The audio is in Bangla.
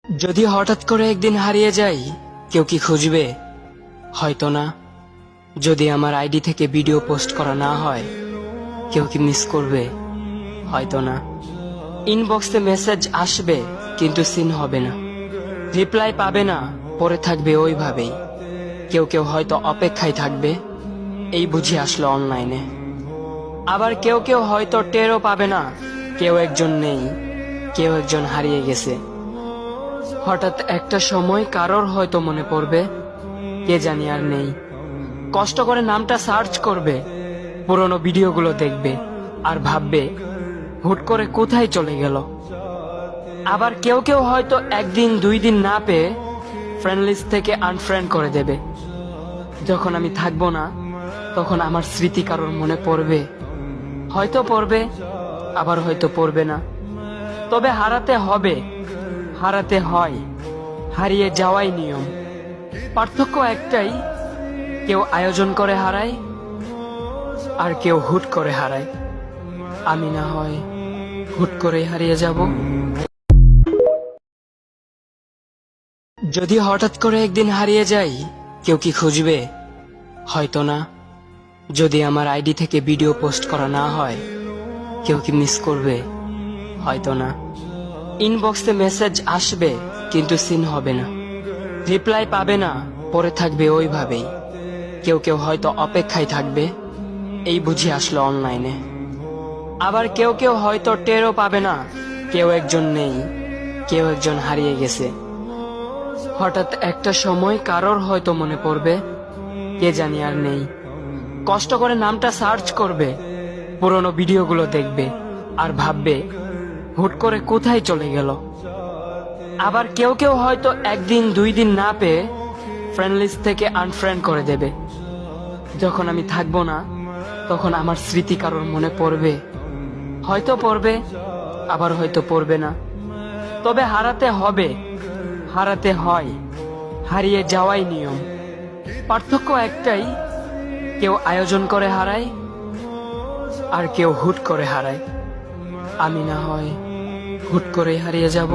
যদি হঠাৎ করে একদিন হারিয়ে যাই, কেউ কি খুঁজবে? হয়তো না। যদি আমার আইডি থেকে ভিডিও পোস্ট করা না হয়, কেউ কি মিস করবে? হয়তো না। ইনবক্সে মেসেজ আসবে কিন্তু সিন হবে না, রিপ্লাই পাবে না, পরে থাকবে ওইভাবেই। কেউ কেউ হয়তো অপেক্ষায় থাকবে, এই বুঝে আসলো অনলাইনে। আবার কেউ কেউ হয়তো টেরও পাবে না, কেউ একজন নেই, কেউ একজন হারিয়ে গেছে। হঠাৎ একটা সময় কারোর হয়তো মনে পড়বে, কে জানি আর নেই। কষ্ট করে নামটা সার্চ করবে, পুরনো ভিডিওগুলো দেখবে আর ভাববে হুট করে কোথায় চলে গেল। আবার কেউ কেউ হয়তো একদিন দুই দিন না পেয়ে ফ্রেন্ড লিস্ট থেকে আনফ্রেন্ড করে দেবে। যখন আমি থাকবো না, তখন আমার স্মৃতি কারোর মনে পড়বে, হয়তো পড়বে, আবার হয়তো পড়বে না। তবে হারাতে হবে, হারাতে হয়, হারিয়ে যাওয়াই নিয়ম। পার্থক্য একটাই, কেউ আয়োজন করে হারায় আর কেউ হুট করে হারায়। আমি না হয় হুট করে হারিয়ে যাব। যদি হঠাৎ করে একদিন হারিয়ে যাই, কেউ কি খুঁজবে? হয়তো না। যদি আমার আইডি থেকে ভিডিও পোস্ট করা না হয়, কেউ কি মিস করবে? হয়তো না। ইনবক্সে মেসেজ আসবে কিন্তু সিন হবে না, রিপ্লাই পাবে না, পরে থাকবে ওইভাবেই। কেউ কেউ হয়তো অপেক্ষায় থাকবে, এই বুঝে আসলো অনলাইনে। আবার কেউ কেউ হয়তো টেরও পাবে না, কেউ একজন নেই, কেউ একজন হারিয়ে গেছে। হঠাৎ একটা সময় কারোর হয়তো মনে পড়বে, কে জানি আর নেই। কষ্ট করে নামটা সার্চ করবে, পুরনো ভিডিওগুলো দেখবে আর ভাববে হুট করে কোথায় চলে গেল। আবার কেউ কেউ হয়তো একদিন দুই দিন না পেয়ে ফ্রেন্ড লিস্ট থেকে আনফ্রেন্ড করে দেবে। যখন আমি থাকবো না, তখন আমার স্মৃতি কারোর মনে পড়বে, হয়তো পড়বে, আবার হয়তো পড়বে না। তবে হারাতে হবে, হারাতে হয়, হারিয়ে যাওয়াই নিয়ম। পার্থক্য একটাই, কেউ আয়োজন করে হারায় আর কেউ হুট করে হারায়। আমি না হয় হুট করেই হারিয়ে যাব।